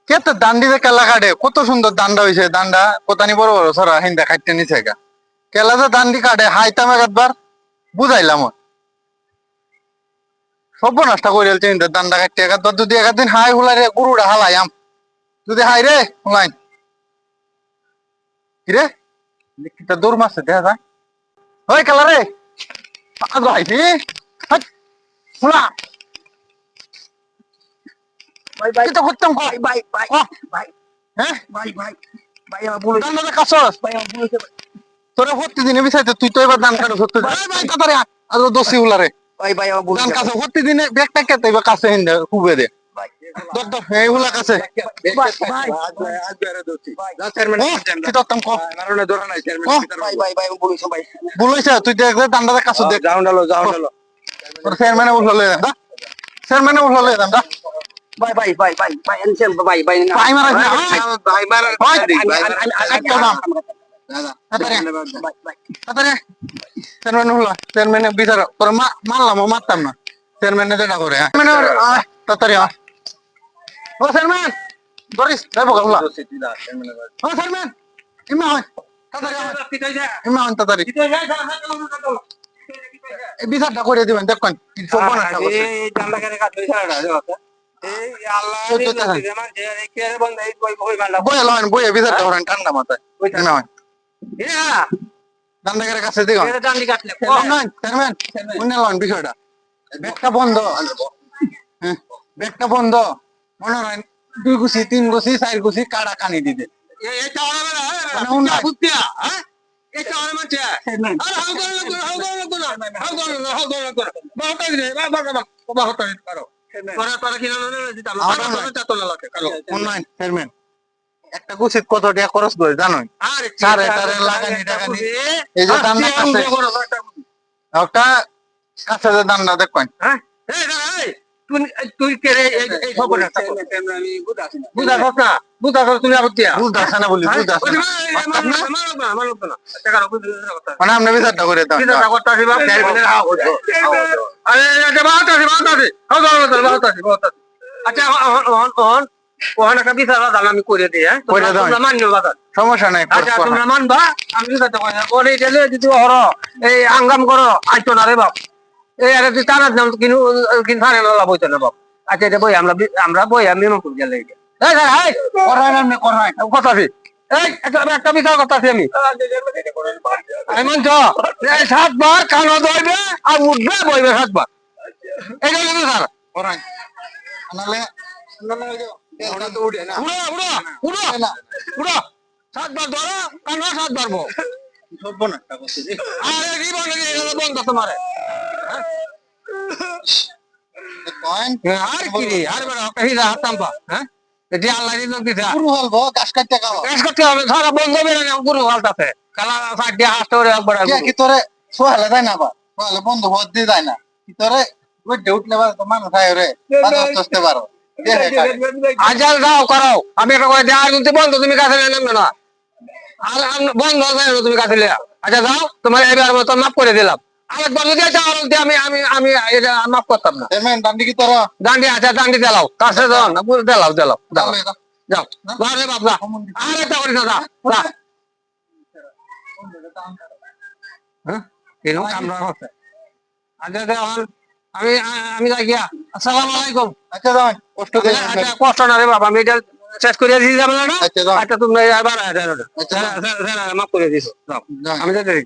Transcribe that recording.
কেতে দান্ডিতে কেলা কাটে কত সুন্দর দান্ডা হইছে দান্ডা কোতানি বড় বড় সরা হিন্দা খাইতে নিছে গা কেলা যে দান্ডি কাটে হাইতাম একবার বুঝাইলাম সর্বনাশটা করে ফেলছে হিন্দা দান্ডা কাটতে একবার যদি একদিন হাই হুলাই রে গরুটা হালাই আম যদি হাই রে হুলাই কিরে কিটা দৌড় মারছে দেখা যায় ওই কেলা রে আগো হাইছি হুলা ভাই ভাই কিটা করতাম ভাই ভাই ভাই ভাই হ্যাঁ ভাই ভাই ভাই আমার ভুল হয়েছে, দান্ডাতে কাছস ভাই আমার ভুল হয়েছে, তোরে ভর্তি দিনে বিচাইতে তুই তো এবার দান কাটো সত্যি ভাই ভাই তাড়াতাড়ি আর দোষী হুলারে ভাই ভাই আমার ভুল দান হয়েছে, কাছে ভর্তি দিনে ব্যাগটা কেটে এবার কাছে হিন্দা কুবে দে ভাই দর দর এই হুলা কাছে ভাই ভাই কি করতাম ক ভাই ভাই ভাই আমার ভুল হয়েছে, ভাই বলেছে তুই দেখ দান্ডাতে কাছে দেখ তোর চেয়ারম্যানে উঠলে দা চেয়ারম্যানে উঠলে দাম দা ভাই ভাই ভাই ভাই ভাই আনছেন ভাই ভাই না ভাই মারা ভাই মারা ভাই, একটা দাম তাড়াতাড়ি ভাই ভাই তাড়াতাড়ি চেয়ারম্যান হলো চেয়ারম্যানে বিচার তোর মারলাম মারতাম না চেয়ারম্যানে যেটা করে মানে তাড়াতাড়ি ও চেয়ারম্যান ধরিস যাবো হলা ও চেয়ারম্যান ইমা হয় তাড়াতাড়ি ইমা হয় তাড়াতাড়ি এই বিচারটা করে দিবেন দেখুন সব বানাটা করছে বয়ে লন বয়ে বিচারটা করেন ঠান্ডা মাথায় ইমা হয় দান্ডাগারের কাছে দিও চেয়ারম্যান উনি লন বিষয়টা ব্যাগটা বন্ধ হ্যাঁ ব্যাগটা বন্ধ মনে হয় 2 গুছি 3 গুছি 4 গুছি কাড়া কানি দিতে চেয়ারম্যান একটা গুছিত কত টাকা খরচ করে জানো সারে টারে লাগানি টাকানি এই যে দান্ডা কাছে একটা কাছে যে দান্ডা দেখবেন তুই কে রে এই খবর তুমি আবতিয়া বুঝ আছে না বলি বুঝ আছে মানে আপনি বিচারটা করে দাও আমি করে দিই সমস্যা নাই আচ্ছা তোমরা মানবা আমি ওরে গেলে যদি হর এই আঙ্গাম করো আইতো না রে বাপ এই আরে তুই তার নাম কিনু কিন ফানে না লাভ হইতো না বাপ আচ্ছা এটা বই আমরা বই আমি মন গেলে এই এই করাই না এমনি করাই কথা আছে এই একটা বিষয় কথা আছে আমি মানছ এই 7 বার কানো দইবে আর উঠবে বইবে 7 বার এটা হলো স্যার করাই নালে ওটা তো উঠে না উড়ো 7 বার ধরো কানো 7 বার বো সব না করছে আরে কি বলে এটা বন্ধ তোমারে কয়েন আর কি রে আর বড় কহিরা হাতাম্পা হ্যাঁ এটি আল্লাহ দিন দিতা পুরো হলবো গাছ কাটতে খাওয়া কাজ করতে হবে সারা বন্ধ বেরে না পুরো হালতাছে কালা সাইড হাসতে একবার কি তোরে সোহালে যায় না বা সোহালে বন্ধ হতে দিয়ে যায় না কি তোরে ওই উঠলে বা তো মানুষ আয় রে বাঁচতে পারো আজাল দাও করো আমি একটা কই দেয়া কিন্তু বন্ধ তুমি কাছে নামবে না আর বন্ধ হয়ে যাবে তুমি কাছে লিয়া আচ্ছা যাও তোমার এবার মত মাফ করে দিলাম আরেকবার যদি এটা আমি আমি আমি এটা মাফ করতাম না চেয়ারম্যান ডান্ডি কি তোরা দান্ডি আচ্ছা দান্ডি দেলাও কাছে দাও না দেলাও দেলাও যাও বারে বাবা আরে তা করি না যা হ্যাঁ কেন কামরা হচ্ছে আচ্ছা আমি আমি যাই গিয়া আসসালামু আলাইকুম আচ্ছা যাও কষ্ট দিয়ে আচ্ছা কষ্ট না রে বাবা আমি এটা শেষ করে দিয়েছি যাবে না আচ্ছা যাও আচ্ছা তুমি আবার মাফ করে দিছো আমি যাই